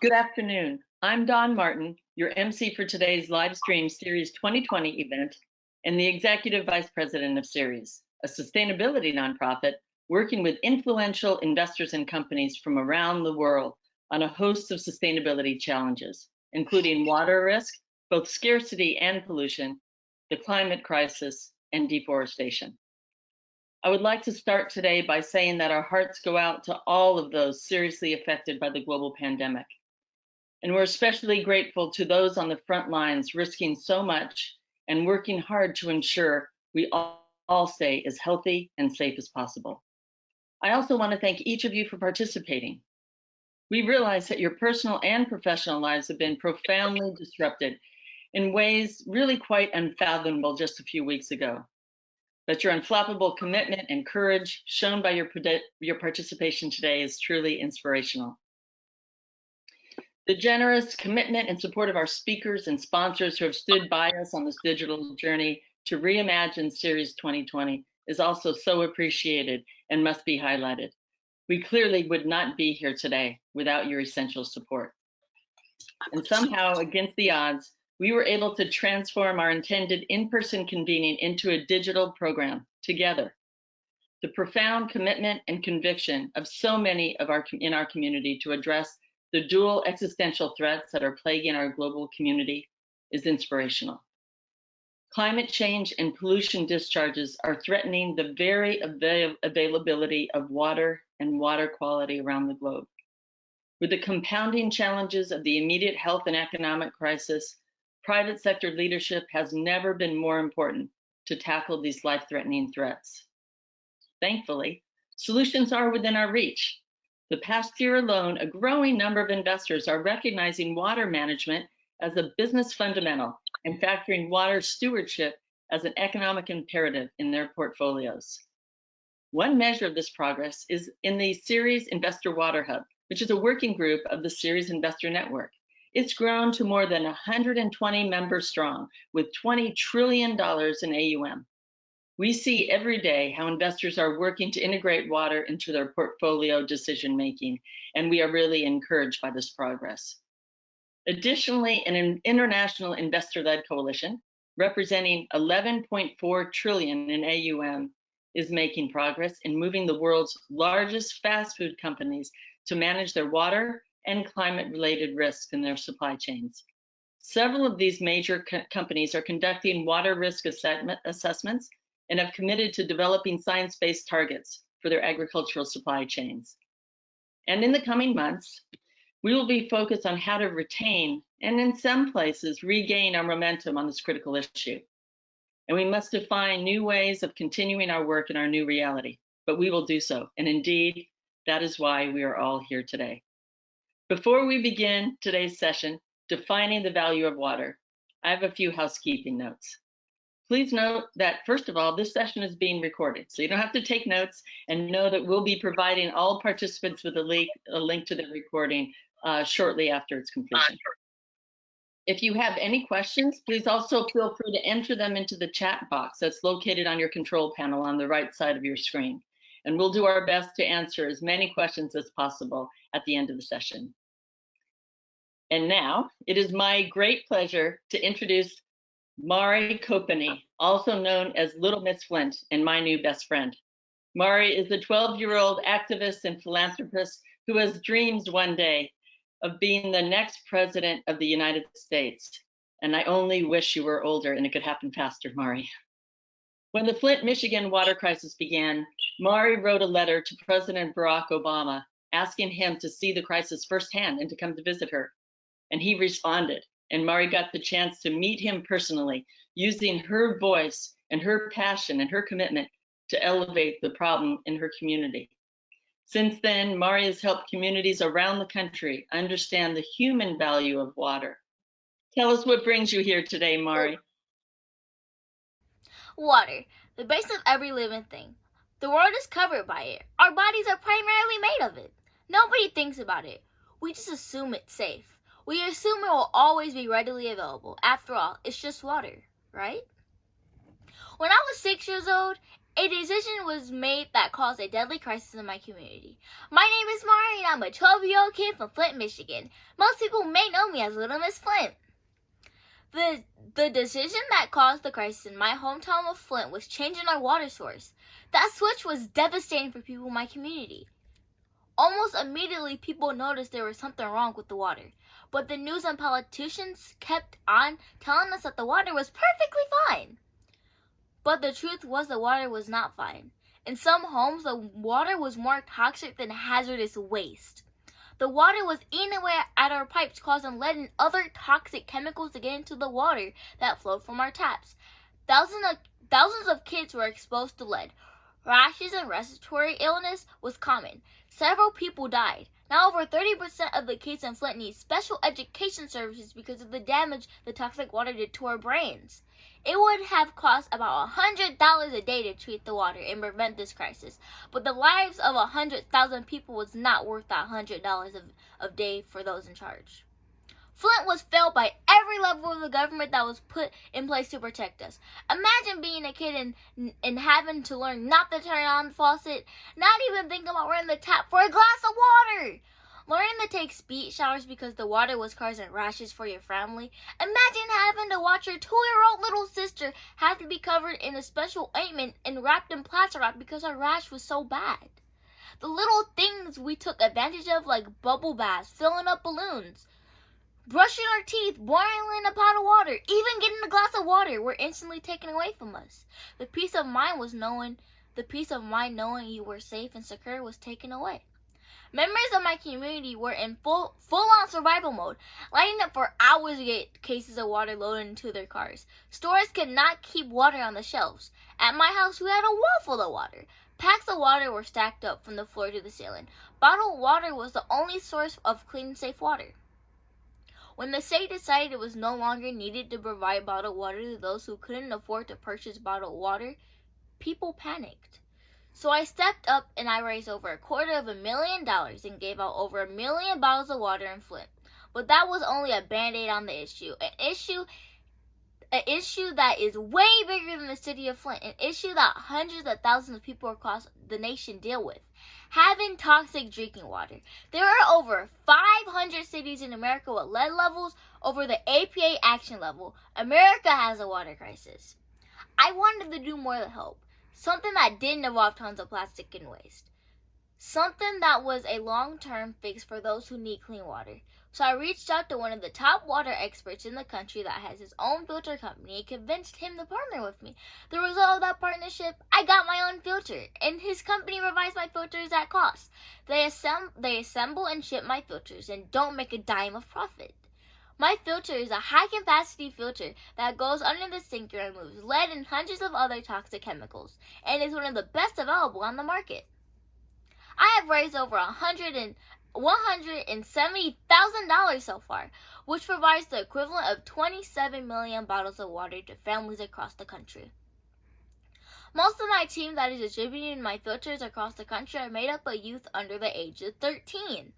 Good afternoon. I'm Dawn Martin, your MC for today's live stream Series 2020 event and the Executive Vice President of Series, a sustainability nonprofit working with influential investors and companies from around the world on a host of sustainability challenges, including water risk, both scarcity and pollution, the climate crisis, and deforestation. I would like to start today by saying that our hearts go out to all of those seriously affected by the global pandemic. And we're especially grateful to those on the front lines risking so much and working hard to ensure we all stay as healthy and safe as possible. I also want to thank each of you for participating. We realize that your personal and professional lives have been profoundly disrupted in ways really quite unfathomable just a few weeks ago. But your unflappable commitment and courage shown by your participation today is truly inspirational. The generous commitment and support of our speakers and sponsors who have stood by us on this digital journey to reimagine Series 2020 is also so appreciated and must be highlighted. We clearly would not be here today without your essential support. And somehow, against the odds, we were able to transform our intended in-person convening into a digital program together. The profound commitment and conviction of so many in our community to address the dual existential threats that are plaguing our global community is inspirational. Climate change and pollution discharges are threatening the very availability of water and water quality around the globe. With the compounding challenges of the immediate health and economic crisis, private sector leadership has never been more important to tackle these life-threatening threats. Thankfully, solutions are within our reach. The past year alone, a growing number of investors are recognizing water management as a business fundamental and factoring water stewardship as an economic imperative in their portfolios. One measure of this progress is in the Ceres Investor Water Hub, which is a working group of the Ceres Investor Network. It's grown to more than 120 members strong with $20 trillion in AUM. We see every day how investors are working to integrate water into their portfolio decision-making, and we are really encouraged by this progress. Additionally, an international investor-led coalition representing 11.4 trillion in AUM is making progress in moving the world's largest fast food companies to manage their water and climate-related risks in their supply chains. Several of these major companies are conducting water risk assessments and have committed to developing science-based targets for their agricultural supply chains. And in the coming months, we will be focused on how to retain and in some places regain our momentum on this critical issue. And we must define new ways of continuing our work in our new reality, but we will do so. And indeed, that is why we are all here today. Before we begin today's session, defining the value of water, I have a few housekeeping notes. Please note that, first of all, this session is being recorded, so you don't have to take notes, and know that we'll be providing all participants with a link to the recording shortly after its completion. If you have any questions, please also feel free to enter them into the chat box that's located on your control panel on the right side of your screen. And we'll do our best to answer as many questions as possible at the end of the session. And now, it is my great pleasure to introduce Mari Copeny, also known as Little Miss Flint and my new best friend. Mari is a 12-year-old activist and philanthropist who has dreams one day of being the next president of the United States. And I only wish you were older and it could happen faster, Mari. When the Flint, Michigan water crisis began, Mari wrote a letter to President Barack Obama asking him to see the crisis firsthand and to come to visit her. And he responded, and Mari got the chance to meet him personally, using her voice and her passion and her commitment to elevate the problem in her community. Since then, Mari has helped communities around the country understand the human value of water. Tell us what brings you here today, Mari. Water, the base of every living thing. The world is covered by it. Our bodies are primarily made of it. Nobody thinks about it. We just assume it's safe. We assume it will always be readily available. After all, it's just water, right? When I was 6 years old, A decision was made that caused a deadly crisis in my community. My name is Mari, and I'm a 12-year-old kid from Flint, Michigan. Most people may know me as Little Miss Flint. The decision that caused the crisis in my hometown of Flint was changing our water source. That switch was devastating for people in my community. Almost immediately, people noticed there was something wrong with the water. But the news and politicians kept on telling us that the water was perfectly fine. But the truth was the water was not fine. In some homes, the water was more toxic than hazardous waste. The water was eating away at our pipes, causing lead and other toxic chemicals to get into the water that flowed from our taps. Thousands of kids were exposed to lead. Rashes and respiratory illness was common. Several people died. Now over 30% of the kids in Flint need special education services because of the damage the toxic water did to our brains. It would have cost about $100 a day to treat the water and prevent this crisis, but the lives of 100,000 people was not worth that $100 a day for those in charge. Flint was failed by every level of the government that was put in place to protect us. Imagine being a kid and having to learn not to turn on the faucet, not even think about running the tap for a glass of water. Learning to take speed showers because the water was causing rashes for your family. Imagine having to watch your 2-year-old little sister have to be covered in a special ointment and wrapped in plastic wrap because her rash was so bad. The little things we took advantage of, like bubble baths, filling up balloons, brushing our teeth, boiling a pot of water, even getting a glass of water, were instantly taken away from us. The peace of mind knowing you were safe and secure was taken away. Members of my community were in full-on survival mode, lining up for hours to get cases of water loaded into their cars. Stores could not keep water on the shelves. At my house, we had a wall full of water. Packs of water were stacked up from the floor to the ceiling. Bottled water was the only source of clean, safe water. When the state decided it was no longer needed to provide bottled water to those who couldn't afford to purchase bottled water, people panicked. So I stepped up and I raised over $250,000 and gave out over 1 million bottles of water in Flint. But that was only a band-aid on the issue. An issue that is way bigger than the city of Flint. An issue that hundreds of thousands of people across the nation deal with. Having toxic drinking water. There are over 500 cities in America with lead levels over the APA action level. America has a water crisis. I wanted to do more to help. Something that didn't involve tons of plastic and waste. Something that was a long-term fix for those who need clean water. So I reached out to one of the top water experts in the country that has his own filter company and convinced him to partner with me. The result of that partnership, I got my own filter, and his company provides my filters at cost. They assemble and ship my filters and don't make a dime of profit. My filter is a high-capacity filter that goes under the sink and removes lead and hundreds of other toxic chemicals, and is one of the best available on the market. I have raised over $170,000 so far, which provides the equivalent of 27 million bottles of water to families across the country. Most of my team that is distributing my filters across the country are made up of youth under the age of 13.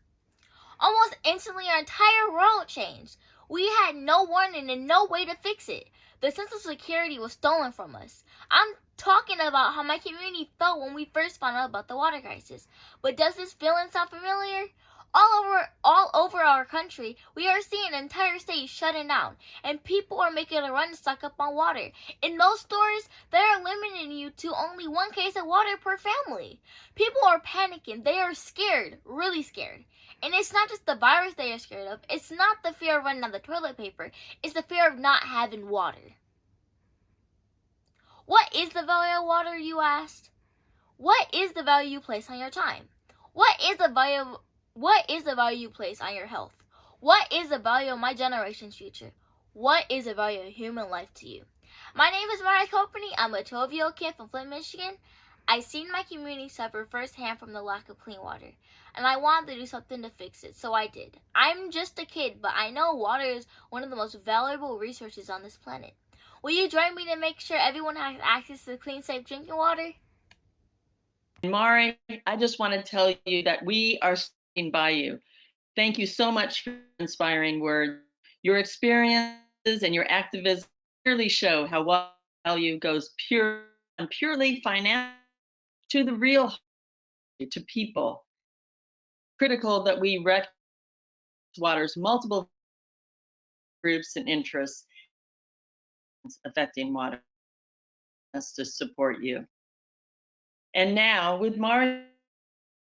Almost instantly, our entire world changed. We had no warning and no way to fix it. The sense of security was stolen from us. I'm talking about how my community felt when we first found out about the water crisis. But does this feeling sound familiar? All over our country, we are seeing entire states shutting down, and people are making a run to stock up on water. In most stores, they are limiting you to only 1 case of water per family. People are panicking. They are scared, really scared. And it's not just the virus they are scared of. It's not the fear of running out of toilet paper. It's the fear of not having water. What is the value of water, you asked? What is the value you place on your time? What is the value you place on your health? What is the value of my generation's future? What is the value of human life to you? My name is Copeny. I'm a 12-year-old kid from Flint, Michigan. I've seen my community suffer firsthand from the lack of clean water, and I wanted to do something to fix it, so I did. I'm just a kid, but I know water is one of the most valuable resources on this planet. Will you join me to make sure everyone has access to clean, safe drinking water? Mari, I just want to tell you that we are standing by you. Thank you so much for inspiring words. Your experiences and your activism clearly show how water value goes pure and purely financial to the real, to people. Critical that we recognize water's multiple groups and interests affecting water to support you. And now, with Mara's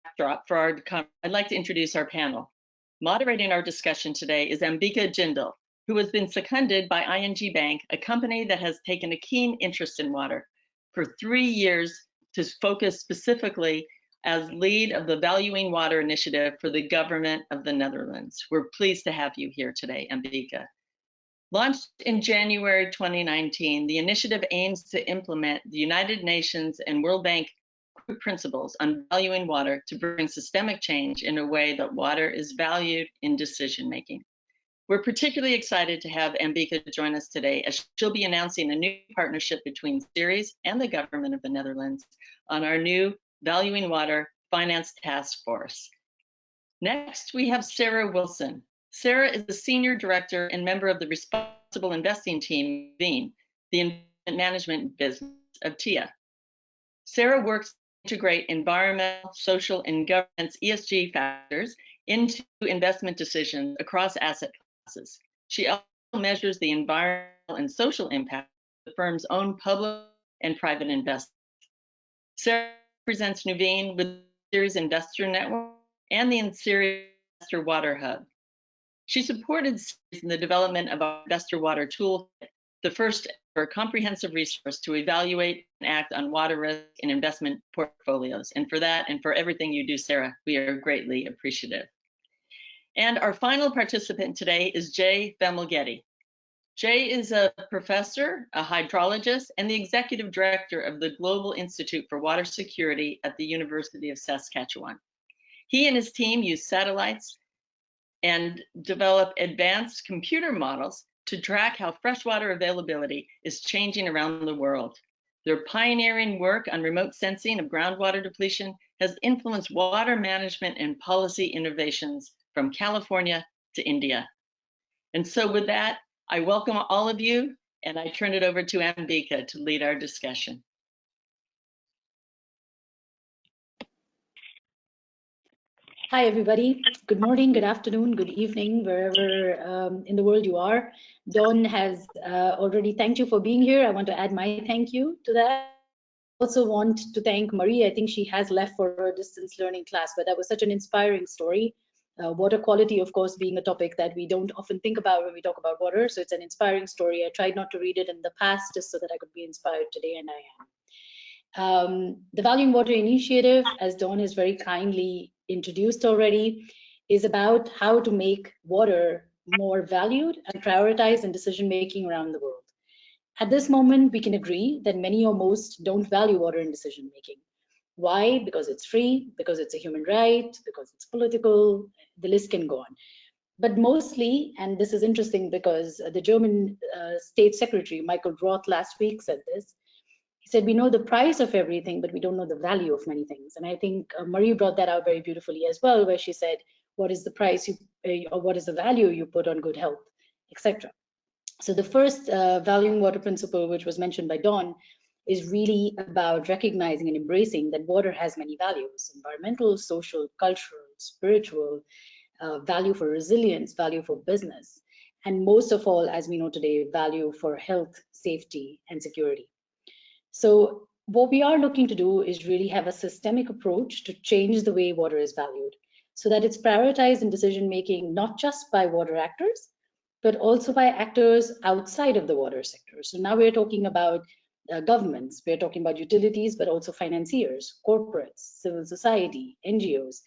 backdrop for our I'd like to introduce our panel. Moderating our discussion today is Ambika Jindal, who has been seconded by ING Bank, a company that has taken a keen interest in water for 3 years to focus specifically as lead of the Valuing Water Initiative for the government of the Netherlands. We're pleased to have you here today, Ambika. Launched in January 2019, the initiative aims to implement the United Nations and World Bank principles on valuing water to bring systemic change in a way that water is valued in decision making. We're particularly excited to have Ambika join us today, as she'll be announcing a new partnership between Ceres and the government of the Netherlands on our new Valuing Water Finance Task Force. Next, we have Sarah Wilson. Sarah is the Senior Director and member of the Responsible Investing Team, Nuveen, the investment management business of TIA. Sarah works to integrate environmental, social, and governance ESG factors into investment decisions across asset classes. She also measures the environmental and social impact of the firm's own public and private investments. Sarah represents Nuveen with the Ceres Investor Network and the Ceres Investor Water Hub. She supported Ceres in the development of our Investor Water Toolkit, the first ever comprehensive resource to evaluate and act on water risk in investment portfolios. And for that and for everything you do, Sarah, we are greatly appreciative. And our final participant today is Jay Famiglietti. Jay is a professor, a hydrologist, and the executive director of the Global Institute for Water Security at the University of Saskatchewan. He and his team use satellites and develop advanced computer models to track how freshwater availability is changing around the world. Their pioneering work on remote sensing of groundwater depletion has influenced water management and policy innovations from California to India. And so with that, I welcome all of you, and I turn it over to Ambika to lead our discussion. Hi, everybody. Good morning, good afternoon, good evening, wherever in the world you are. Dawn has already thanked you for being here. I want to add my thank you to that. I also want to thank Marie. I think she has left for her distance learning class, but that was such an inspiring story. Water quality, of course, being a topic that we don't often think about when we talk about water. So it's an inspiring story. I tried not to read it in the past just so that I could be inspired today, and I am. The Valuing Water Initiative, as Dawn has very kindly introduced already, is about how to make water more valued and prioritized in decision making around the world. At this moment, we can agree that many or most don't value water in decision making. Why? Because it's free, because it's a human right, because it's political, the list can go on. But mostly, and this is interesting because the German State Secretary, Michael Roth, last week said this. He said, we know the price of everything, but we don't know the value of many things. And I think Marie brought that out very beautifully as well, where she said, what is the price you, or what is the value you put on good health, etc. So the first valuing water principle, which was mentioned by Dawn, is really about recognizing and embracing that water has many values: environmental, social, cultural, spiritual, value for resilience, value for business, and most of all, as we know today, value for health, safety, and security. So what we are looking to do is really have a systemic approach to change the way water is valued, so that it's prioritized in decision making, not just by water actors, but also by actors outside of the water sector. So now we're talking about governments, we're talking about utilities, but also financiers, corporates, civil society, NGOs.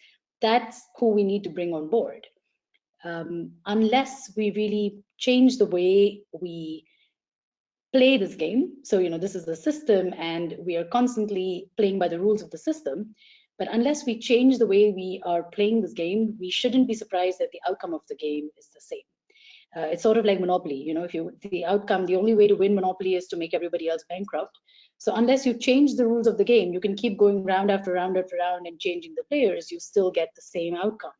That's who we need to bring on board. Unless we really change the way we play this game. So, this is the system and we are constantly playing by the rules of the system. But unless we change the way we are playing this game, we shouldn't be surprised that the outcome of the game is the same. It's sort of like Monopoly. The only way to win Monopoly is to make everybody else bankrupt. So unless you change the rules of the game, you can keep going round after round after round and changing the players, you still get the same outcome.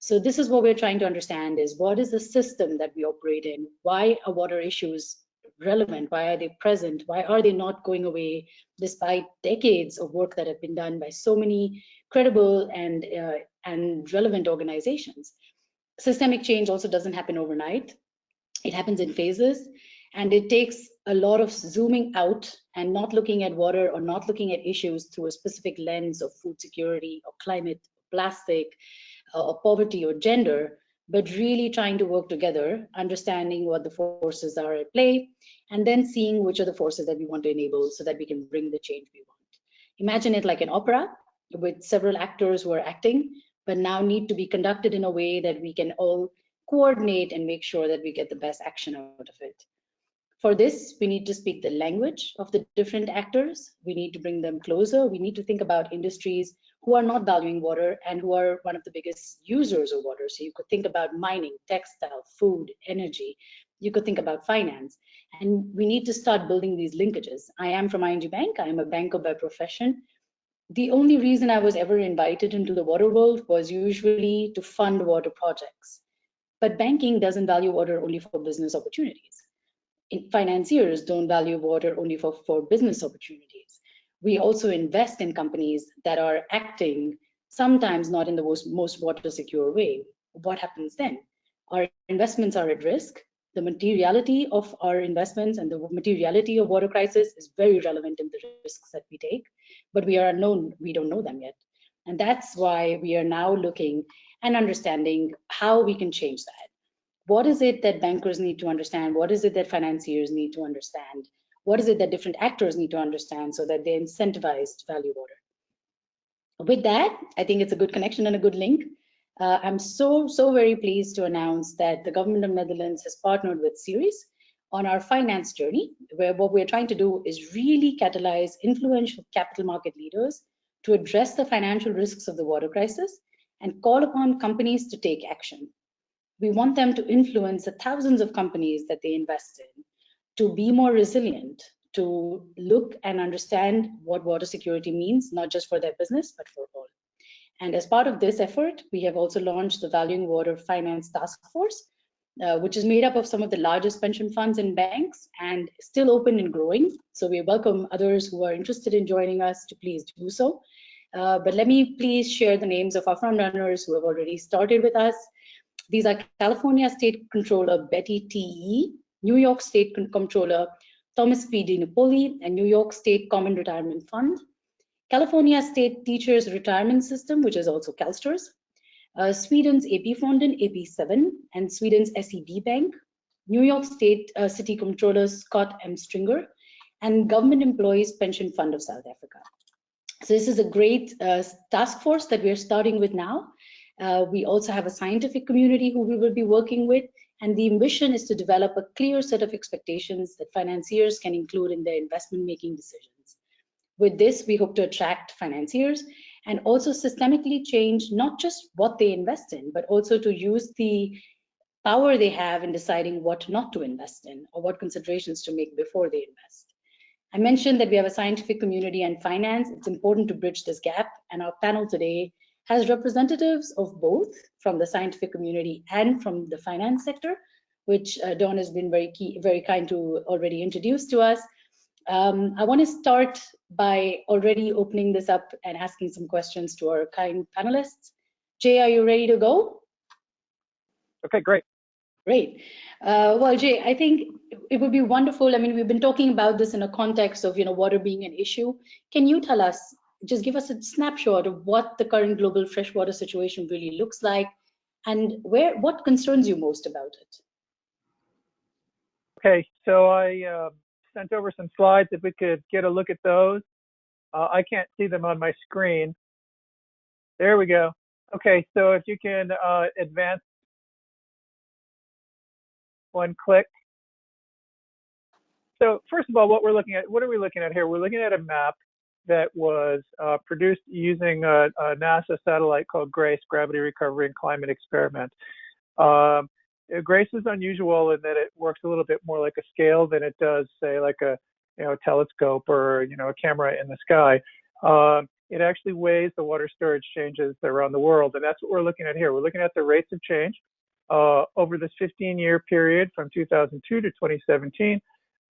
So this is what we're trying to understand is what is the system that we operate in? Why are water issues relevant? Why are they present? Why are they not going away despite decades of work that have been done by so many credible and relevant organizations? Systemic change also doesn't happen overnight. It happens in phases, and it takes a lot of zooming out and not looking at water or not looking at issues through a specific lens of food security or climate, plastic, or poverty or gender, but really trying to work together, understanding what the forces are at play, and then seeing which are the forces that we want to enable so that we can bring the change we want. Imagine it like an opera with several actors who are acting, but now need to be conducted in a way that we can all coordinate and make sure that we get the best action out of it. For this, we need to speak the language of the different actors. We need to bring them closer. We need to think about industries who are not valuing water and who are one of the biggest users of water. So you could think about mining, textile, food, energy. You could think about finance. And we need to start building these linkages. I am from ING Bank. I am a banker by profession. The only reason I was ever invited into the water world was usually to fund water projects. But banking doesn't value water only for business opportunities. Financiers don't value water only for business opportunities. We also invest in companies that are acting sometimes not in the most water secure way. What happens then? Our investments are at risk. The materiality of our investments and the materiality of water crisis is very relevant in the risks that we take, but we don't know them yet. And that's why we are now looking and understanding how we can change that. What is it that bankers need to understand? What is it that financiers need to understand? What is it that different actors need to understand so that they incentivize to value water? With that, I think it's a good connection and a good link. I'm so very pleased to announce that the government of Netherlands has partnered with Ceres on our finance journey, where what we're trying to do is really catalyze influential capital market leaders to address the financial risks of the water crisis and call upon companies to take action. We want them to influence the thousands of companies that they invest in to be more resilient, to look and understand what water security means, not just for their business, but for all. And as part of this effort, we have also launched the Valuing Water Finance Task Force, which is made up of some of the largest pension funds and banks and still open and growing. So we welcome others who are interested in joining us to please do so. But let me please share the names of our front runners who have already started with us. These are California State Controller Betty T.E., New York State Comptroller Thomas P. DiNapoli, and New York State Common Retirement Fund, California State Teachers Retirement System, which is also CalSTRS, Sweden's AP-fonden, AP7, and Sweden's SEB Bank, New York State City Comptroller Scott M. Stringer, and Government Employees Pension Fund of South Africa. So this is a great task force that we're starting with now. We also have a scientific community who we will be working with, and the ambition is to develop a clear set of expectations that financiers can include in their investment making decisions. With this, we hope to attract financiers and also systemically change not just what they invest in, but also to use the power they have in deciding what not to invest in or what considerations to make before they invest. I mentioned that we have a scientific community and finance. It's important to bridge this gap, and our panel today has representatives of both from the scientific community and from the finance sector, which Dawn has been very kind to already introduce to us. I want to start by already opening this up and asking some questions to our kind panelists. Jay, are you ready to go? Okay, great. Great. Well, Jay, I think it would be wonderful. I mean, we've been talking about this in a context of, water being an issue. Can you tell us, just give us a snapshot of what the current global freshwater situation really looks like, and what concerns you most about it? Okay, so I sent over some slides. If we could get a look at those. I can't see them on my screen. There we go. Okay, so if you can advance one click. So first of all, what are we looking at here? We're looking at a map that was produced using a NASA satellite called GRACE, Gravity Recovery and Climate Experiment. GRACE is unusual in that it works a little bit more like a scale than it does, say, like a telescope or a camera in the sky. It actually weighs the water storage changes around the world, and that's what we're looking at here. We're looking at the rates of change over this 15-year period from 2002 to 2017.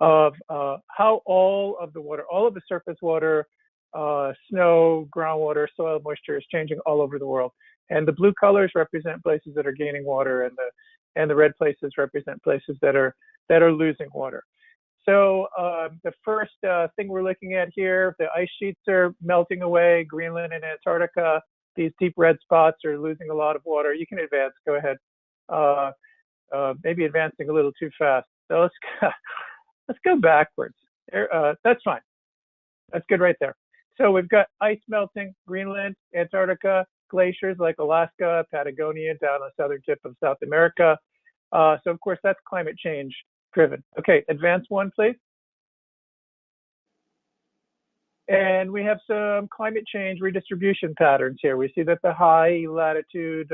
of how all of the water, all of the surface water, snow, groundwater, soil moisture is changing all over the world. And the blue colors represent places that are gaining water, and the red places represent places that are losing water. So the first thing we're looking at here, the ice sheets are melting away. Greenland and Antarctica, these deep red spots are losing a lot of water. You can advance, go ahead. Maybe advancing a little too fast. So let's go backwards. That's fine. That's good right there. So we've got ice melting, Greenland, Antarctica, glaciers like Alaska, Patagonia, down on the southern tip of South America. So of course that's climate change driven. Okay, advance one, please. And we have some climate change redistribution patterns here. We see that the high latitude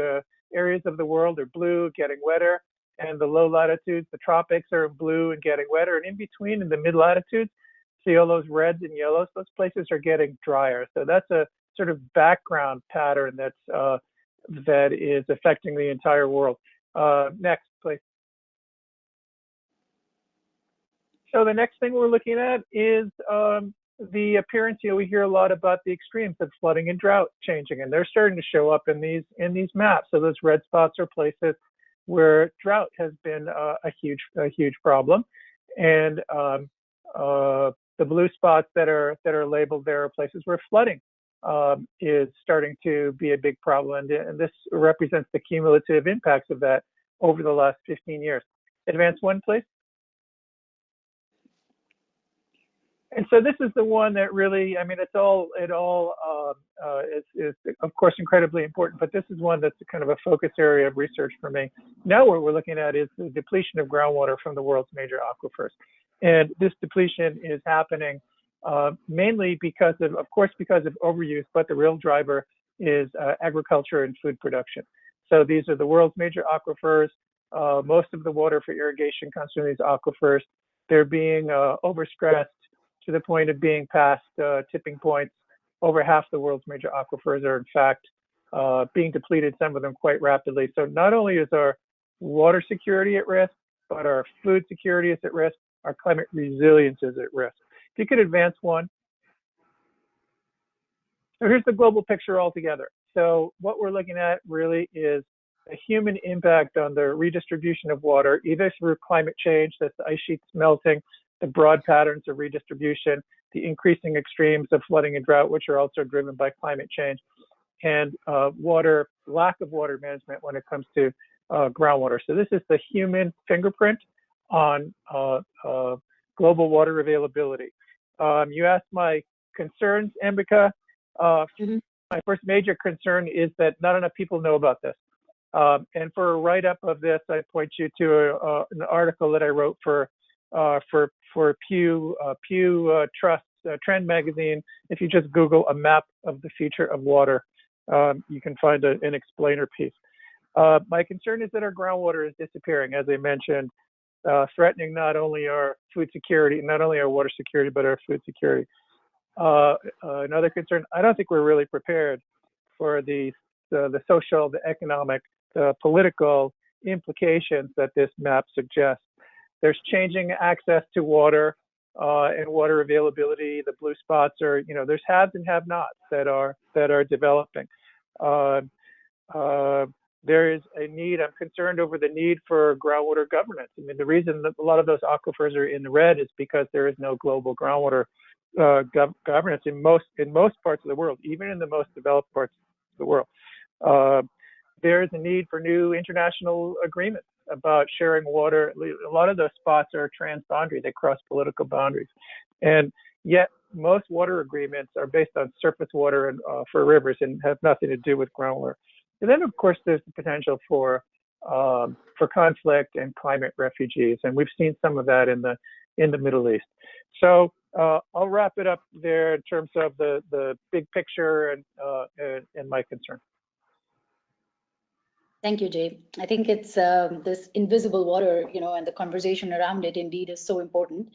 areas of the world are blue, getting wetter, and the low latitudes, the tropics, are blue and getting wetter. And in between, in the mid latitudes, see all those reds and yellows, those places are getting drier. So that's a sort of background pattern that is affecting the entire world. Next, please. So the next thing we're looking at is the appearance. We hear a lot about the extremes of flooding and drought changing, and they're starting to show up in these maps. So those red spots are places where drought has been a huge problem, and the blue spots that are labeled there are places where flooding is starting to be a big problem, and this represents the cumulative impacts of that over the last 15 years. Advance one, please. And so this is the one that really, I mean, it all is of course incredibly important, but this is one that's kind of a focus area of research for me. Now what we're looking at is the depletion of groundwater from the world's major aquifers. And this depletion is happening mainly because of course, because of overuse, but the real driver is agriculture and food production. So these are the world's major aquifers. Most of the water for irrigation comes from these aquifers. They're being overstressed to the point of being past tipping points. Over half the world's major aquifers are in fact being depleted, some of them quite rapidly. So not only is our water security at risk, but our food security is at risk, our climate resilience is at risk. If you could advance one. So here's the global picture altogether. So what we're looking at really is a human impact on the redistribution of water, either through climate change, that's the ice sheets melting, the broad patterns of redistribution, the increasing extremes of flooding and drought, which are also driven by climate change, and lack of water management when it comes to groundwater. So this is the human fingerprint on global water availability. You asked my concerns, Ambika. My first major concern is that not enough people know about this. And for a write-up of this, I point you to an article that I wrote for Pew Trust Trend magazine. If you just Google a map of the future of water, you can find an explainer piece. My concern is that our groundwater is disappearing, as I mentioned, threatening not only our food security, not only our water security, but our food security. Another concern, I don't think we're really prepared for the social, the economic, the political implications that this map suggests. There's changing access to water and water availability. The blue spots are, there's haves and have-nots that are developing. There is a need. I'm concerned over the need for groundwater governance. I mean, the reason that a lot of those aquifers are in the red is because there is no global groundwater governance in most parts of the world, even in the most developed parts of the world. There is a need for new international agreements about sharing water. A lot of those spots are transboundary, they cross political boundaries. And yet most water agreements are based on surface water and for rivers and have nothing to do with groundwater. And then of course there's the potential for conflict and climate refugees. And we've seen some of that in the Middle East. So I'll wrap it up there in terms of the big picture and my concern. Thank you, Jay. I think it's this invisible water, and the conversation around it indeed is so important.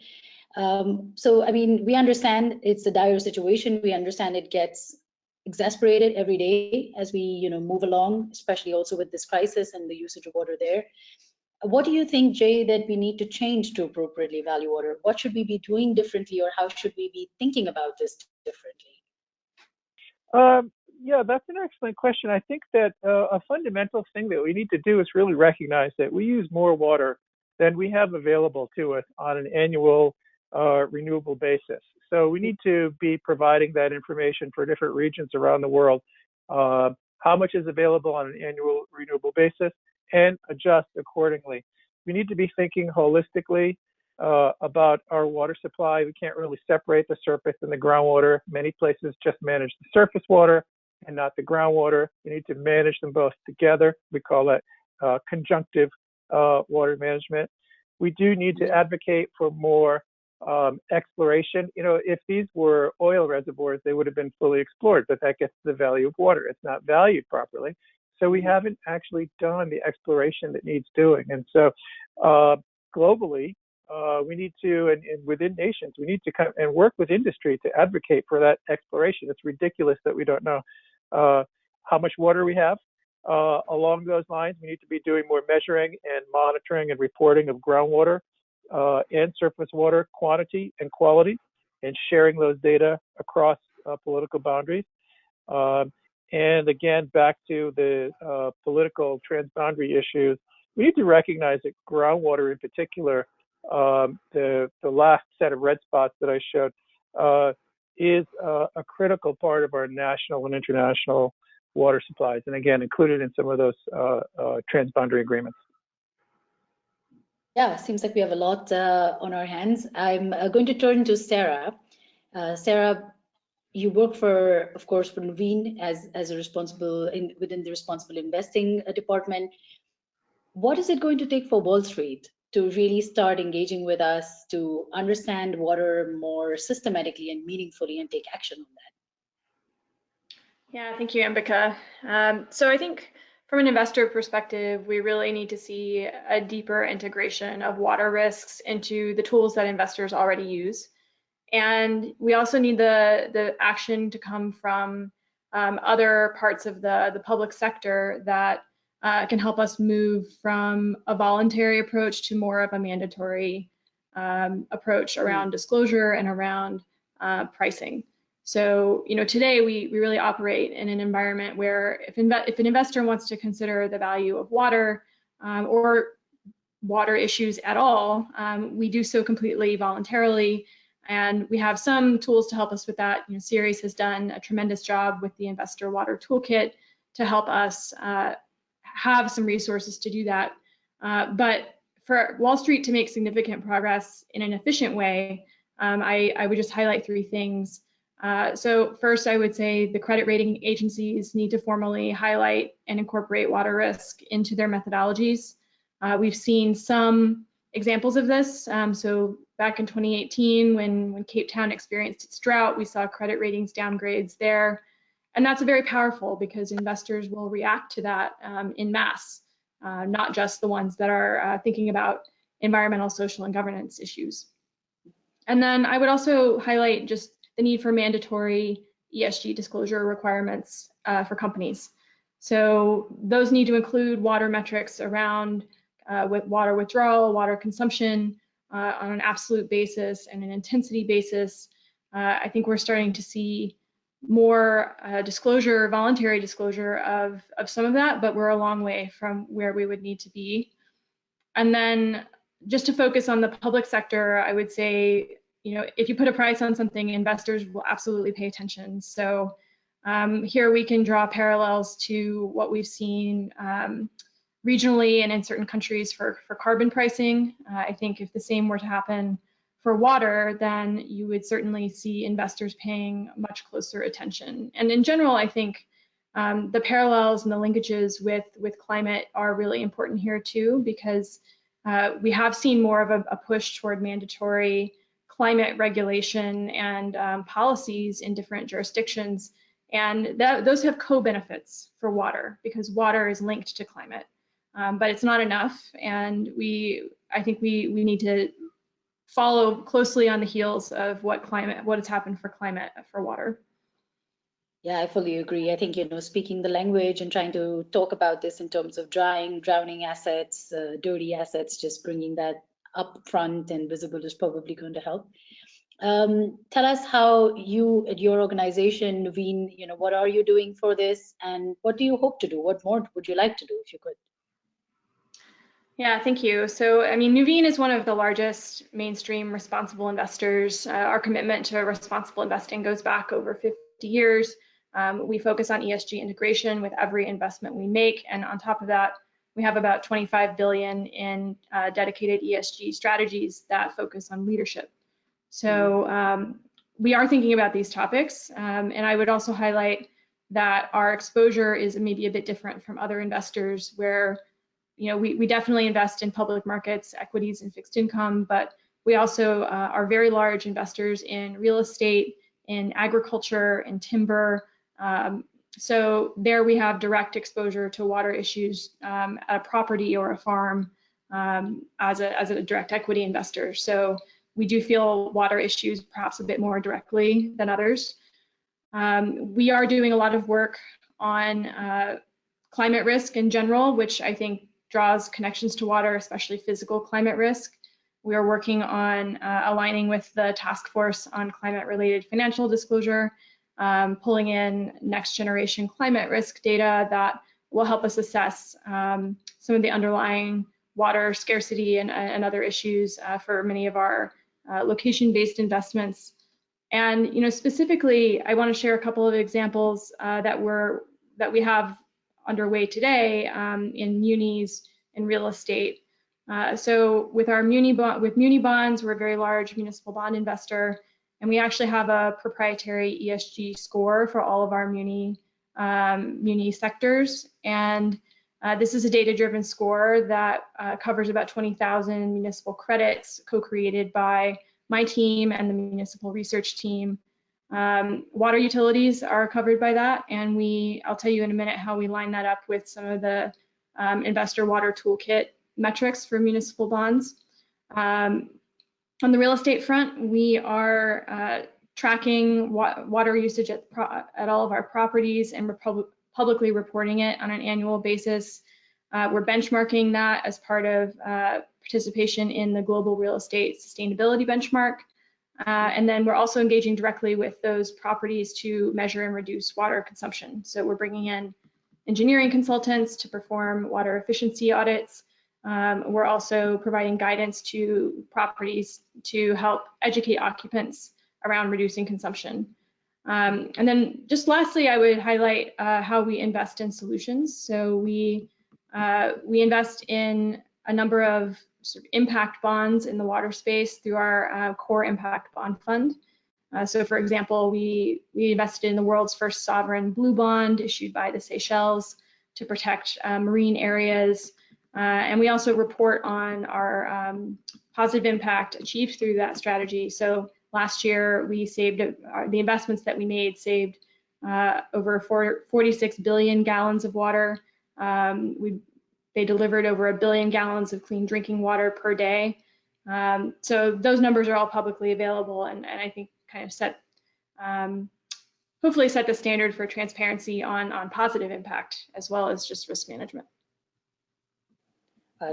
So, I mean, we understand it's a dire situation. We understand it gets exasperated every day as we, move along, especially also with this crisis and the usage of water there. What do you think, Jay, that we need to change to appropriately value water? What should we be doing differently, or how should we be thinking about this differently? Yeah, that's an excellent question. I think that a fundamental thing that we need to do is really recognize that we use more water than we have available to us on an annual renewable basis. So we need to be providing that information for different regions around the world, how much is available on an annual renewable basis, and adjust accordingly. We need to be thinking holistically about our water supply. We can't really separate the surface and the groundwater. Many places just manage the surface water and not the groundwater. We need to manage them both together. We call that conjunctive water management. We do need to advocate for more exploration. You know, if these were oil reservoirs, they would have been fully explored, but that gets to the value of water. It's not valued properly. So we haven't actually done the exploration that needs doing. And so globally, we need to, and within nations, we need to come and work with industry to advocate for that exploration. It's ridiculous that we don't know how much water we have. Along those lines, we need to be doing more measuring and monitoring and reporting of groundwater and surface water quantity and quality, and sharing those data across political boundaries. And again, back to the political transboundary issues, we need to recognize that groundwater in particular, the last set of red spots that I showed, is a critical part of our national and international water supplies, and again, included in some of those transboundary agreements. Yeah, seems like we have a lot on our hands. I'm going to turn to Sarah. Sarah, you work for, of course, for Nuveen as a responsible within the responsible investing department. What is it going to take for Wall Street to really start engaging with us to understand water more systematically and meaningfully and take action on that? Yeah, thank you, Ambika. So I think from an investor perspective, we really need to see a deeper integration of water risks into the tools that investors already use. And we also need the action to come from other parts of the public sector that can help us move from a voluntary approach to more of a mandatory approach around disclosure and around pricing. So, you know, today we really operate in an environment where if an investor wants to consider the value of water or water issues at all, we do so completely voluntarily. And we have some tools to help us with that. You know, Ceres has done a tremendous job with the Investor Water Toolkit to help us have some resources to do that. But for Wall Street to make significant progress in an efficient way, I would just highlight three things. So first, I would say the credit rating agencies need to formally highlight and incorporate water risk into their methodologies. We've seen some examples of this. So back in 2018, when Cape Town experienced its drought, we saw credit ratings downgrades there. And that's very powerful because investors will react to that in mass, not just the ones that are thinking about environmental, social, and governance issues. And then I would also highlight just the need for mandatory ESG disclosure requirements for companies. So those need to include water metrics around with water withdrawal, water consumption on an absolute basis and an intensity basis. I think we're starting to see more disclosure, voluntary disclosure of some of that, but we're a long way from where we would need to be. And then just to focus on the public sector, I would say, you know, if you put a price on something, investors will absolutely pay attention. So here we can draw parallels to what we've seen regionally and in certain countries for carbon pricing. I think if the same were to happen for water, then you would certainly see investors paying much closer attention. And in general, I think the parallels and the linkages with climate are really important here too, because we have seen more of a push toward mandatory climate regulation and policies in different jurisdictions. And those have co-benefits for water because water is linked to climate. But it's not enough, and I think we need to follow closely on the heels of what has happened for climate for water. Yeah, I fully agree. I think, speaking the language and trying to talk about this in terms of drowning assets, dirty assets, just bringing that up front and visible is probably going to help. Tell us how you at your organization, Nuveen, what are you doing for this and what do you hope to do? What more would you like to do if you could? Yeah, thank you. So, I mean, Nuveen is one of the largest mainstream responsible investors. Our commitment to responsible investing goes back over 50 years. We focus on ESG integration with every investment we make. And on top of that, we have about 25 billion in dedicated ESG strategies that focus on leadership. So we are thinking about these topics. And I would also highlight that our exposure is maybe a bit different from other investors where we definitely invest in public markets, equities, and fixed income, but we also are very large investors in real estate, in agriculture, in timber. So there we have direct exposure to water issues at a property or a farm as a direct equity investor. So we do feel water issues perhaps a bit more directly than others. We are doing a lot of work on climate risk in general, which I think draws connections to water, especially physical climate risk. We are working on aligning with the Task Force on Climate-Related Financial Disclosure, pulling in next generation climate risk data that will help us assess some of the underlying water scarcity and other issues for many of our location-based investments. And specifically, I want to share a couple of examples that we have underway today in munis and real estate. So with our muni bonds, we're a very large municipal bond investor, and we actually have a proprietary ESG score for all of our muni sectors. And this is a data-driven score that covers about 20,000 municipal credits co-created by my team and the municipal research team. Water utilities are covered by that, and I'll tell you in a minute how we line that up with some of the investor water toolkit metrics for municipal bonds. On the real estate front, we are tracking water usage at all of our properties, and we're publicly reporting it on an annual basis. We're benchmarking that as part of participation in the Global Real Estate Sustainability Benchmark. And then we're also engaging directly with those properties to measure and reduce water consumption. So we're bringing in engineering consultants to perform water efficiency audits. We're also providing guidance to properties to help educate occupants around reducing consumption. And then just lastly, I would highlight how we invest in solutions. So we invest in a number of sort of impact bonds in the water space through our core impact bond fund. So for example, we invested in the world's first sovereign blue bond issued by the Seychelles to protect marine areas. And we also report on our positive impact achieved through that strategy. So last year, we saved, the investments that we made saved over 46 billion gallons of water. They delivered over 1 billion gallons of clean drinking water per day. So those numbers are all publicly available, and I think kind of hopefully set the standard for transparency on positive impact as well as just risk management.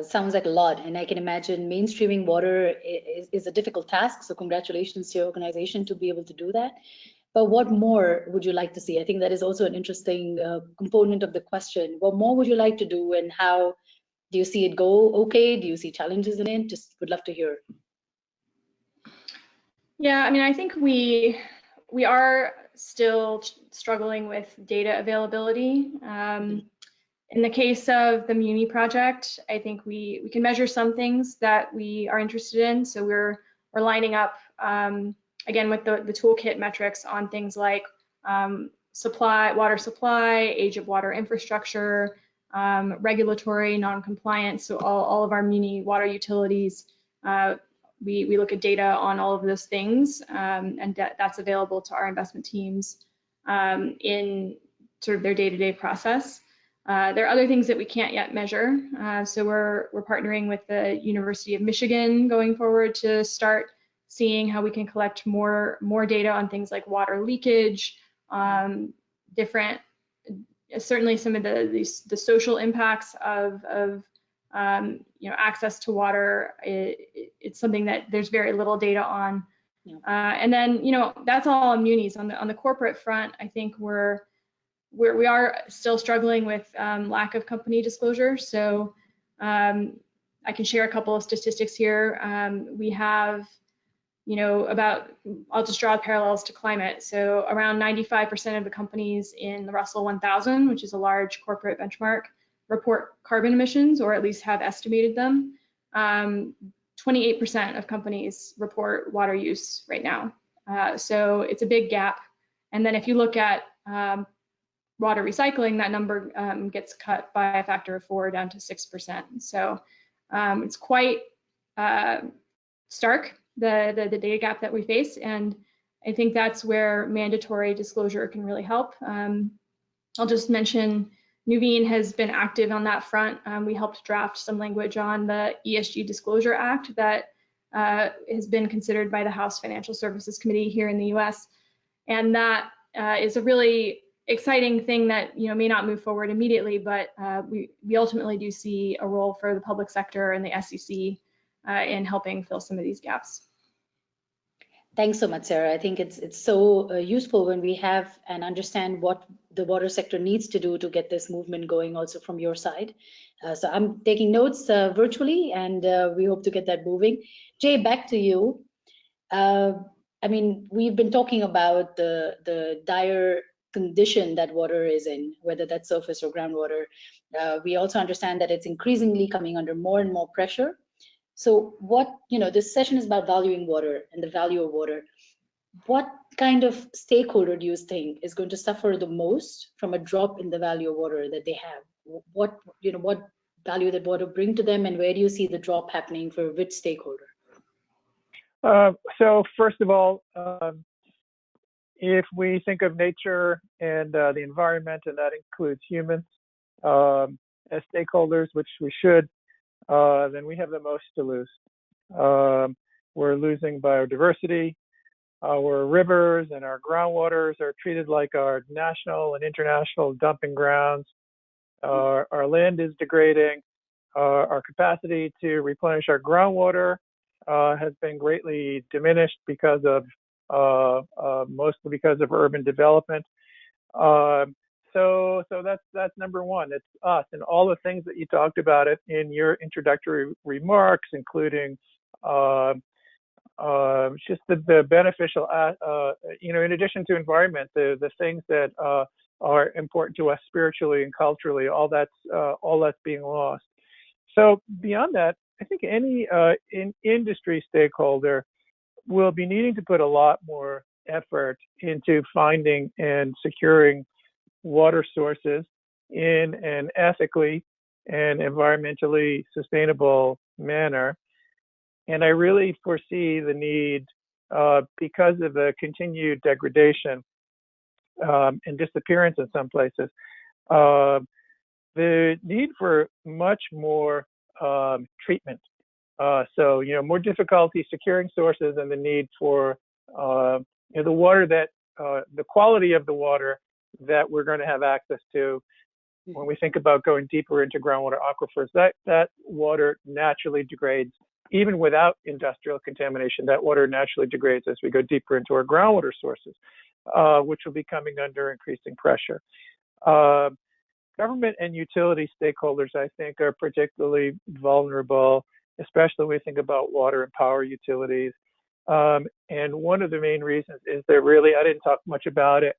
Sounds like a lot, and I can imagine mainstreaming water is a difficult task, so congratulations to your organization to be able to do that. But what more would you like to see? I think that is also an interesting component of the question. What more would you like to do, and how do you see it go okay? Do you see challenges in it? Just would love to hear. Yeah, I mean, I think we are still struggling with data availability. In the case of the Muni project, I think we can measure some things that we are interested in. So we're lining up again with the toolkit metrics on things like water supply, age of water infrastructure, regulatory non-compliance. So all of our Muni water utilities, we look at data on all of those things, and that's available to our investment teams in sort of their day-to-day process. There are other things that we can't yet measure. So we're partnering with the University of Michigan going forward to start seeing how we can collect more data on things like water leakage, different, certainly some of the social impacts of access to water. It's something that there's very little data on. Yeah. And then, that's all on munis. On the corporate front, I think we are still struggling with lack of company disclosure. So I can share a couple of statistics here. We have, I'll just draw parallels to climate. So around 95% of the companies in the Russell 1000, which is a large corporate benchmark, report carbon emissions, or at least have estimated them. 28% of companies report water use right now. So it's a big gap. And then if you look at water recycling, that number gets cut by a factor of 4 down to 6%. So it's quite stark, the data gap that we face. And I think that's where mandatory disclosure can really help. I'll just mention Nuveen has been active on that front. We helped draft some language on the ESG Disclosure Act that has been considered by the House Financial Services Committee here in the US. And that is a really exciting thing that may not move forward immediately, but we ultimately do see a role for the public sector and the SEC in helping fill some of these gaps. Thanks so much, Sarah. I think it's so useful when we have and understand what the water sector needs to do to get this movement going also from your side. So I'm taking notes virtually, and we hope to get that moving. Jay, back to you. I mean, we've been talking about the dire condition that water is in, whether that's surface or groundwater. We also understand that it's increasingly coming under more and more pressure. So this session is about valuing water and the value of water. What kind of stakeholder do you think is going to suffer the most from a drop in the value of water that they have? What value that water bring to them, and where do you see the drop happening for which stakeholder? So first of all, if we think of nature and the environment, and that includes humans as stakeholders, which we should, then we have the most to lose. We're losing biodiversity. Our rivers and our groundwaters are treated like our national and international dumping grounds. Our land is degrading. Our capacity to replenish our groundwater has been greatly diminished because of mostly because of urban development. So that's number one. It's us, and all the things that you talked about it in your introductory remarks, including just the beneficial, in addition to environment, the things that are important to us spiritually and culturally, all that's being lost. So beyond that, I think any industry stakeholder will be needing to put a lot more effort into finding and securing water sources in an ethically and environmentally sustainable manner. And I really foresee the need, because of the continued degradation and disappearance in some places, the need for much more treatment. So, more difficulty securing sources, and the need for the water that, the quality of the water that we're going to have access to when we think about going deeper into groundwater aquifers. That water naturally degrades, even without industrial contamination. That water naturally degrades as we go deeper into our groundwater sources, which will be coming under increasing pressure. Government and utility stakeholders, I think, are particularly vulnerable, especially when we think about water and power utilities. And one of the main reasons is that really, I didn't talk much about it,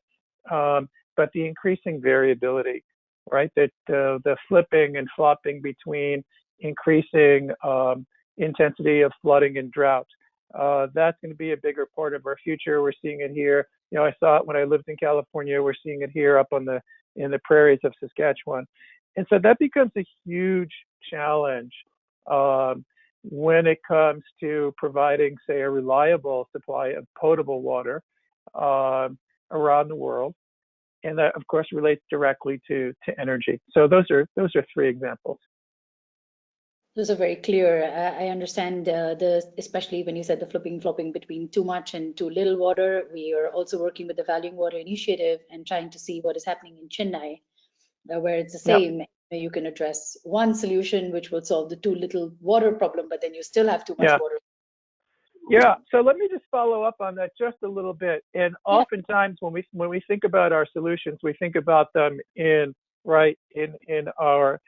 but the increasing variability, right? That the flipping and flopping between increasing intensity of flooding and drought. That's going to be a bigger part of our future. We're seeing it here. I saw it when I lived in California. We're seeing it here up in the prairies of Saskatchewan. And so that becomes a huge challenge when it comes to providing, say, a reliable supply of potable water around the world. And that, of course, relates directly to energy. So those are three examples. Those are very clear. I understand especially when you said the flopping between too much and too little water. We are also working with the Valuing Water Initiative and trying to see what is happening in Chennai, where it's the same. You can address one solution which will solve the too little water problem, but then you still have too much water. Yeah. So let me just follow up on that just a little bit. And oftentimes when we think about our solutions, we think about them in our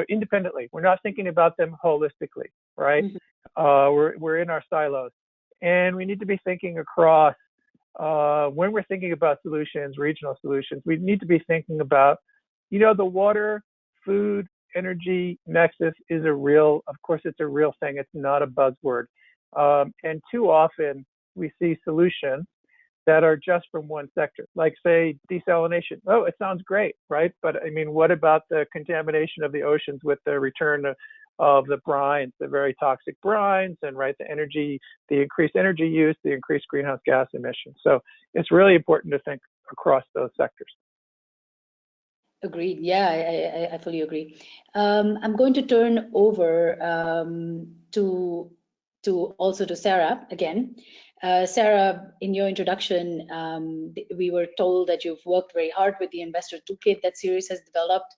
independently. We're not thinking about them holistically, right? We're in our silos, and we need to be thinking across. When we're thinking about solutions, regional solutions, we need to be thinking about, the water, food, energy nexus is of course, it's a real thing. It's not a buzzword. And too often we see solutions that are just from one sector, like say desalination. Oh, it sounds great, right? But I mean, what about the contamination of the oceans with the return of the brines, the very toxic brines, and the increased energy use, the increased greenhouse gas emissions. So it's really important to think across those sectors. Agreed. Yeah, I fully agree. I'm going to turn over to Sarah again. Sarah, in your introduction, we were told that you've worked very hard with the investor toolkit that Ceres has developed.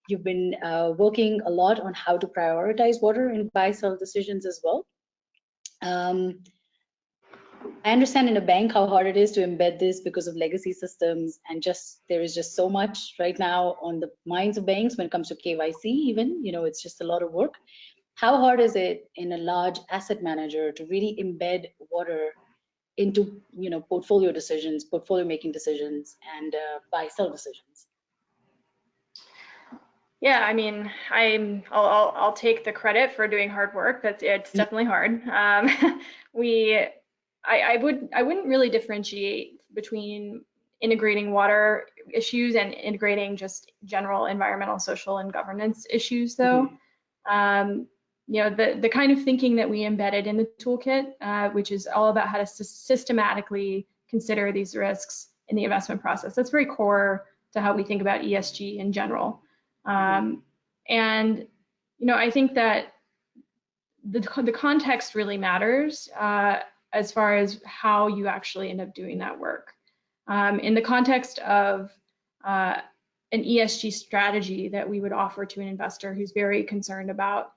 You've been working a lot on how to prioritize water in buy-sell decisions as well. I understand in a bank how hard it is to embed this because of legacy systems, and there is just so much right now on the minds of banks when it comes to KYC even, it's just a lot of work. How hard is it in a large asset manager to really embed water into, portfolio decisions, portfolio making decisions, and buy-sell decisions? Yeah, I mean, I'll take the credit for doing hard work. It's definitely hard. I wouldn't really differentiate between integrating water issues and integrating just general environmental, social, and governance issues, though. The kind of thinking that we embedded in the toolkit, which is all about how to systematically consider these risks in the investment process. That's very core to how we think about ESG in general. And I think that the context really matters as far as how you actually end up doing that work. In the context of an ESG strategy that we would offer to an investor who's very concerned about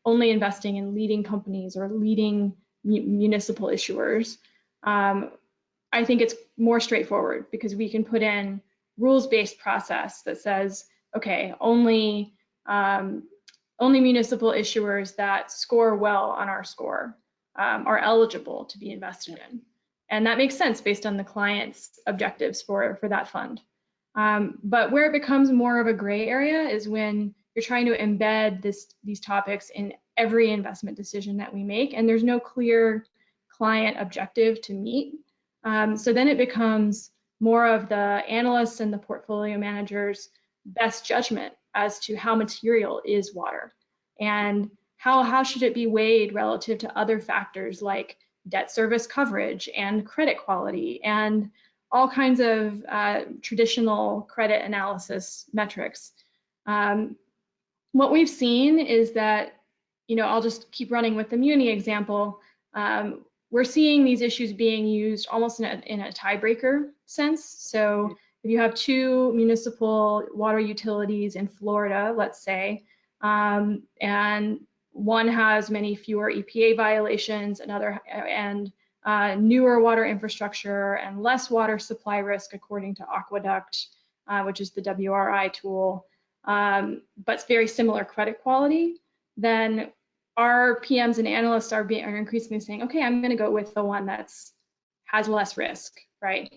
only investing in leading companies or leading municipal issuers, I think it's more straightforward because we can put in rules-based process that says, okay, only municipal issuers that score well on our score are eligible to be invested in. And that makes sense based on the client's objectives for that fund. But where it becomes more of a gray area is when you're trying to embed these topics in every investment decision that we make, and there's no clear client objective to meet. So then it becomes more of the analysts and the portfolio managers' best judgment as to how material is water and how should it be weighed relative to other factors like debt service coverage and credit quality and all kinds of traditional credit analysis metrics. What we've seen is that, I'll just keep running with the Muni example. We're seeing these issues being used almost in a tiebreaker sense. So if you have two municipal water utilities in Florida, let's say, and one has many fewer EPA violations, and newer water infrastructure and less water supply risk according to Aqueduct, which is the WRI tool, but it's very similar credit quality, then our PMs and analysts are increasingly saying, okay, I'm going to go with the one has less risk, right?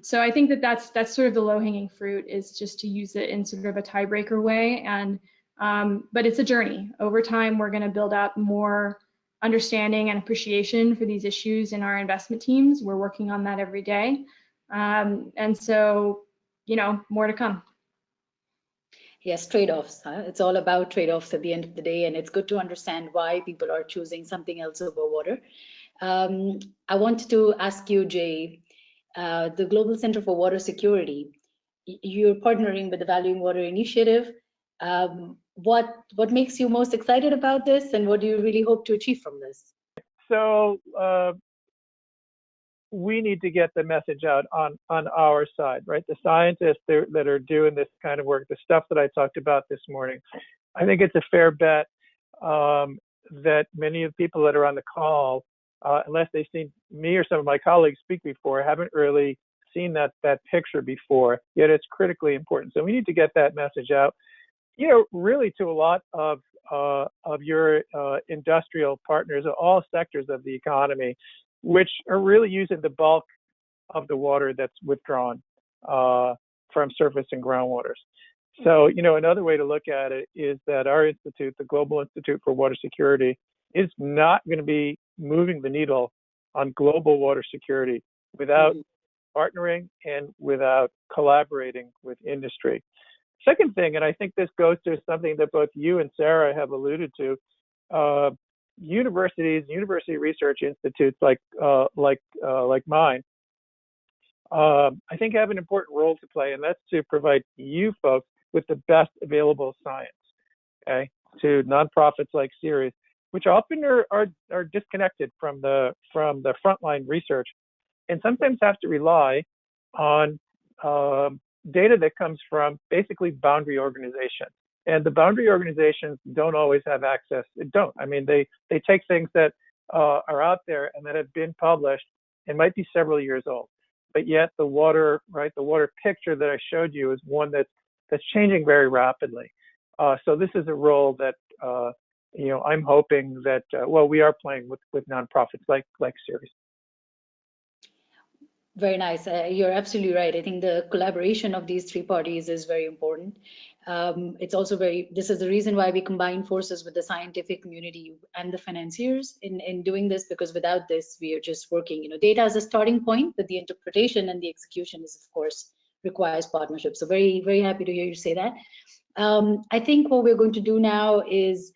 So I think that's sort of the low-hanging fruit, is just to use it in sort of a tiebreaker way. And but it's a journey. Over time, we're going to build up more understanding and appreciation for these issues in our investment teams. We're working on that every day, and so more to come. Yes, trade-offs. It's all about trade-offs at the end of the day, and it's good to understand why people are choosing something else over water. I wanted to ask you, Jay, the Global Center for Water Security, you're partnering with the Valuing Water Initiative. what makes you most excited about this, and what do you really hope to achieve from this? So we need to get the message out on our side, right? The scientists that are doing this kind of work, the stuff that I talked about this morning. I think it's a fair bet that many of the people that are on the call, unless they've seen me or some of my colleagues speak before, haven't really seen that picture before. Yet it's critically important. So we need to get that message out. You know, really to a lot of your industrial partners, all sectors of the economy, which are really using the bulk of the water that's withdrawn from surface and groundwaters. So, you know, another way to look at it is that our institute, the Global Institute for Water Security, is not going to be moving the needle on global water security without partnering and without collaborating with industry. Second thing, and I think this goes to something that both you and Sarah have alluded to, universities, university research institutes like mine, I think have an important role to play, and that's to provide you folks with the best available science, okay, to nonprofits like Ceres, which often are disconnected from the frontline research, and sometimes have to rely on data that comes from basically boundary organizations. And the boundary organizations don't always have access. I mean, they take things that are out there and that have been published and might be several years old. But yet the water picture that I showed you is one that's changing very rapidly. So this is a role that you know, I'm hoping that we are playing with nonprofits like Ceres. Very nice. You're absolutely right. I think the collaboration of these three parties is very important. It's also this is the reason why we combine forces with the scientific community and the financiers in doing this, because without this, we are just working, you know, data as a starting point, but the interpretation and the execution is, of course, requires partnership. So very, very happy to hear you say that. I think what we're going to do now is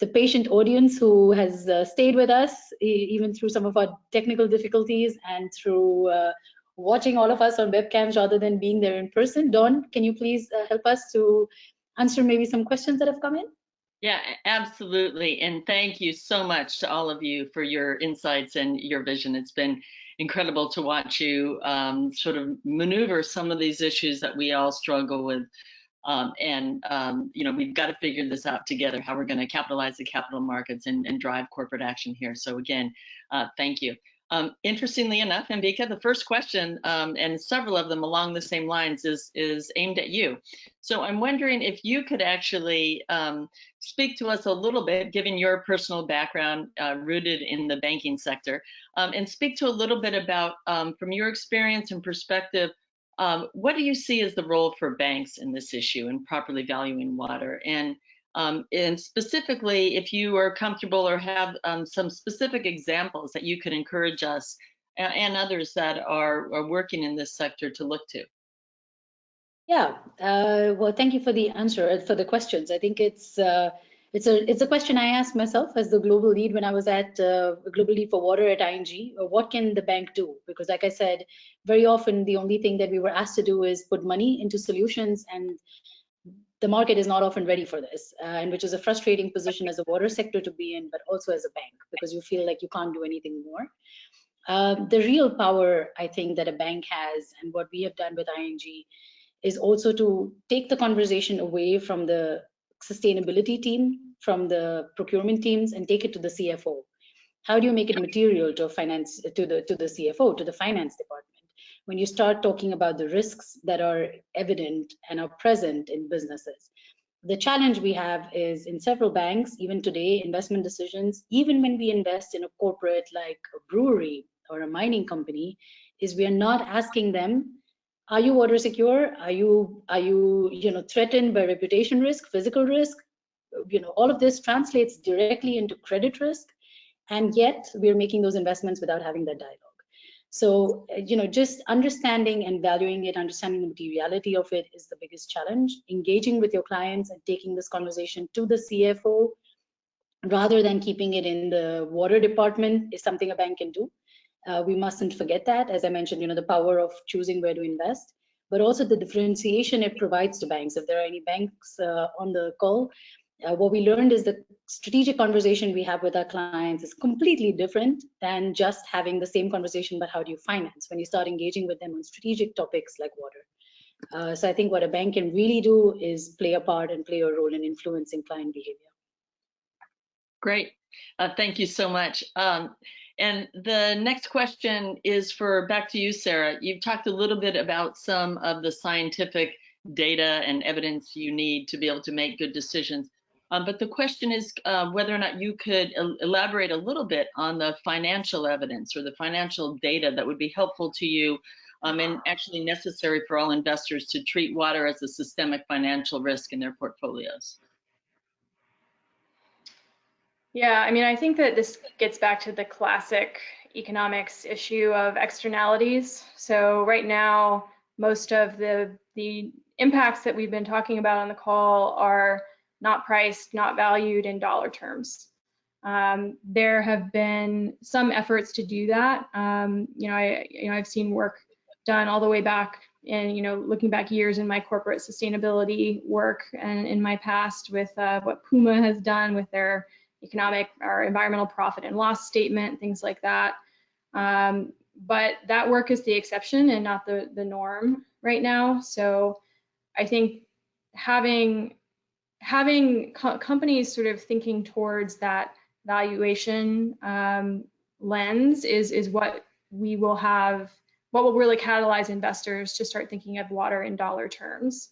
the patient audience who has stayed with us, even through some of our technical difficulties and through watching all of us on webcams rather than being there in person. Dawn, can you please help us to answer maybe some questions that have come in? Yeah, absolutely. And thank you so much to all of you for your insights and your vision. It's been incredible to watch you sort of maneuver some of these issues that we all struggle with. You know, we've got to figure this out together, how we're going to capitalize the capital markets and drive corporate action here. So again, thank you. Interestingly enough, Ambika, the first question, and several of them along the same lines, is aimed at you. So I'm wondering if you could actually speak to us a little bit, given your personal background rooted in the banking sector, and speak to a little bit about, from your experience and perspective, what do you see as the role for banks in this issue in properly valuing water? And specifically, if you are comfortable or have some specific examples that you could encourage us and others that are working in this sector to look to. Yeah, well, thank you for the answer, for the questions. I think it's a question I asked myself as the global lead when I was at global lead for water at ING. What can the bank do? Because like I said, very often the only thing that we were asked to do is put money into solutions, and the market is not often ready for this, and which is a frustrating position as a water sector to be in, but also as a bank, because you feel like you can't do anything more. The real power, I think, that a bank has, and what we have done with ING, is also to take the conversation away from the sustainability team, from the procurement teams, and take it to the CFO. How do you make it material to finance, to the CFO, to the finance department? When you start talking about the risks that are evident and are present in businesses. The challenge we have is in several banks, even today, investment decisions, even when we invest in a corporate like a brewery or a mining company, is we are not asking them, are you water secure? Are you threatened by reputation risk, physical risk? All of this translates directly into credit risk, and yet we're making those investments without having that dialogue. So, just understanding and valuing it, understanding the materiality of it is the biggest challenge. Engaging with your clients and taking this conversation to the CFO rather than keeping it in the water department is something a bank can do. We mustn't forget that. As I mentioned, the power of choosing where to invest. but also the differentiation it provides to banks. If there are any banks on the call, what we learned is the strategic conversation we have with our clients is completely different than just having the same conversation about how do you finance when you start engaging with them on strategic topics like water. So I think what a bank can really do is play a part and play a role in influencing client behavior. Great. Thank you so much. And the next question is back to you, Sarah. You've talked a little bit about some of the scientific data and evidence you need to be able to make good decisions. But the question is whether or not you could elaborate a little bit on the financial evidence or the financial data that would be helpful to you and actually necessary for all investors to treat water as a systemic financial risk in their portfolios. Yeah, I mean, I think that this gets back to the classic economics issue of externalities. So right now, most of the impacts that we've been talking about on the call are not priced, not valued in dollar terms. There have been some efforts to do that. I've seen work done all the way back, and looking back years in my corporate sustainability work and in my past with what Puma has done with their economic or environmental profit and loss statement, things like that. But that work is the exception and not the norm right now. So I think having companies sort of thinking towards that valuation lens is what will really catalyze investors to start thinking of water in dollar terms.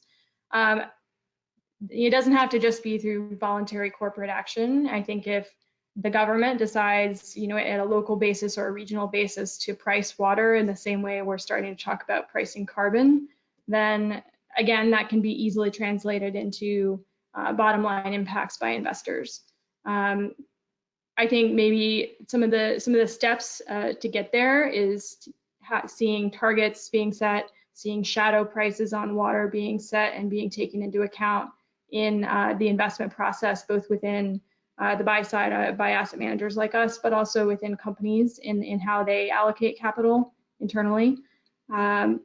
It doesn't have to just be through voluntary corporate action. I think if the government decides, at a local basis or a regional basis to price water in the same way we're starting to talk about pricing carbon, then again, that can be easily translated into bottom line impacts by investors. I think maybe some of the steps to get there is seeing targets being set, seeing shadow prices on water being set and being taken into account in the investment process, both within the buy side by asset managers like us, but also within companies in how they allocate capital internally.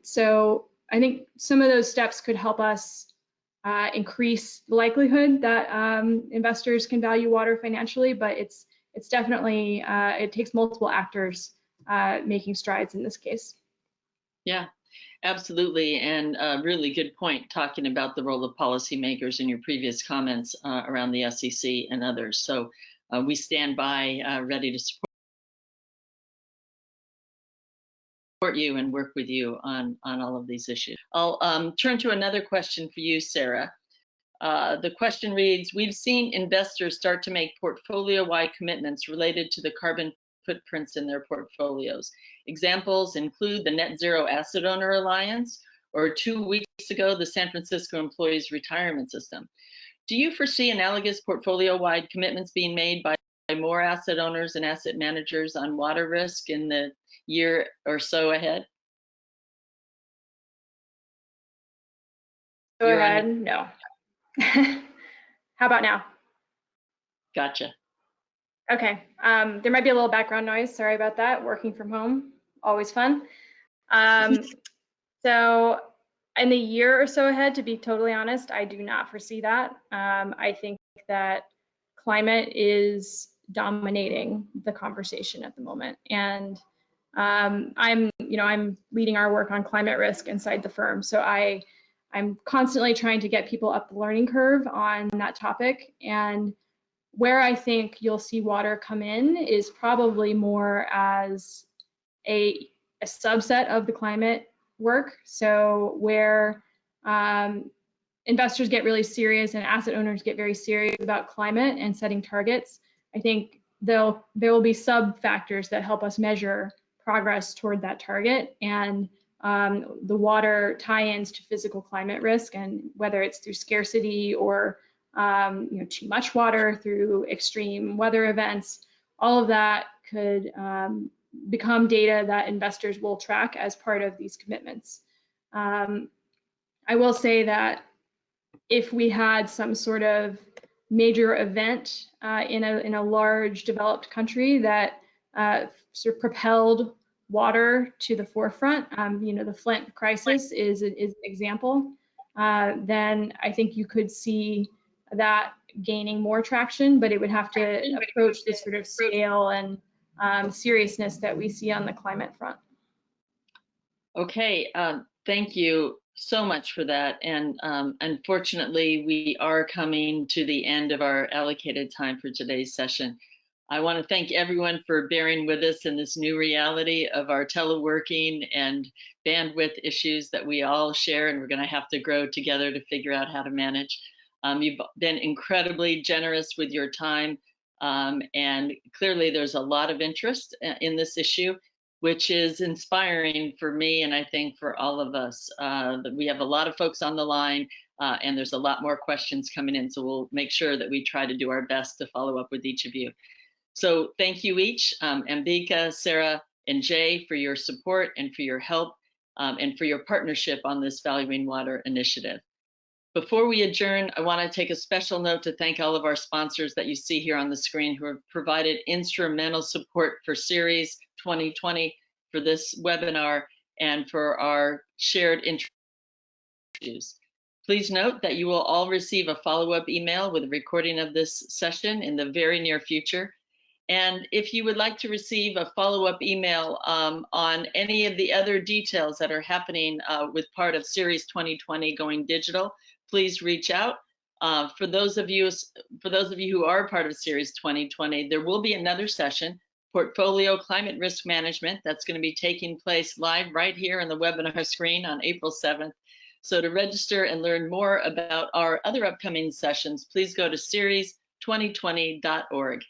So I think some of those steps could help us increase the likelihood that investors can value water financially, but it's definitely, it takes multiple actors making strides in this case. Yeah, absolutely. And a really good point talking about the role of policymakers in your previous comments around the SEC and others. So we stand by ready to support you and work with you on all of these issues. I'll turn to another question for you, Sarah. The question reads, we've seen investors start to make portfolio-wide commitments related to the carbon footprints in their portfolios. Examples include the Net Zero Asset Owner Alliance, or 2 weeks ago, the San Francisco Employees Retirement System. Do you foresee analogous portfolio-wide commitments being made by more asset owners and asset managers on water risk in the year or so ahead? Go ahead. No. How about now? Gotcha. Okay. There might be a little background noise. Sorry about that. Working from home, always fun. So in the year or so ahead, to be totally honest, I do not foresee that. I think that climate is dominating the conversation at the moment, and I'm leading our work on climate risk inside the firm. So I'm constantly trying to get people up the learning curve on that topic. And where I think you'll see water come in is probably more as a subset of the climate work. So where investors get really serious and asset owners get very serious about climate and setting targets, I think there will be sub factors that help us measure progress toward that target, and the water tie-ins to physical climate risk, and whether it's through scarcity or too much water, through extreme weather events, all of that could become data that investors will track as part of these commitments. I will say that if we had some sort of major event in a large developed country that sort of propelled water to the forefront, the Flint crisis is an example, then I think you could see that gaining more traction, but it would have to approach the sort of scale and seriousness that we see on the climate front. Okay, thank you so much for that. And unfortunately, we are coming to the end of our allocated time for today's session. I want to thank everyone for bearing with us in this new reality of our teleworking and bandwidth issues that we all share, and we're going to have to grow together to figure out how to manage. You've been incredibly generous with your time, and clearly there's a lot of interest in this issue, which is inspiring for me and I think for all of us. We have a lot of folks on the line, and there's a lot more questions coming in, so we'll make sure that we try to do our best to follow up with each of you. So thank you each, Ambika, Sarah, and Jay, for your support and for your help and for your partnership on this Valuing Water initiative. Before we adjourn, I want to take a special note to thank all of our sponsors that you see here on the screen who have provided instrumental support for Series 2020, for this webinar, and for our shared interviews. Please note that you will all receive a follow-up email with a recording of this session in the very near future. And if you would like to receive a follow-up email on any of the other details that are happening with part of Series 2020 going digital, please reach out. For those of you who are part of Series 2020, there will be another session, Portfolio Climate Risk Management, that's going to be taking place live right here on the webinar screen on April 7th. So to register and learn more about our other upcoming sessions, please go to series2020.org.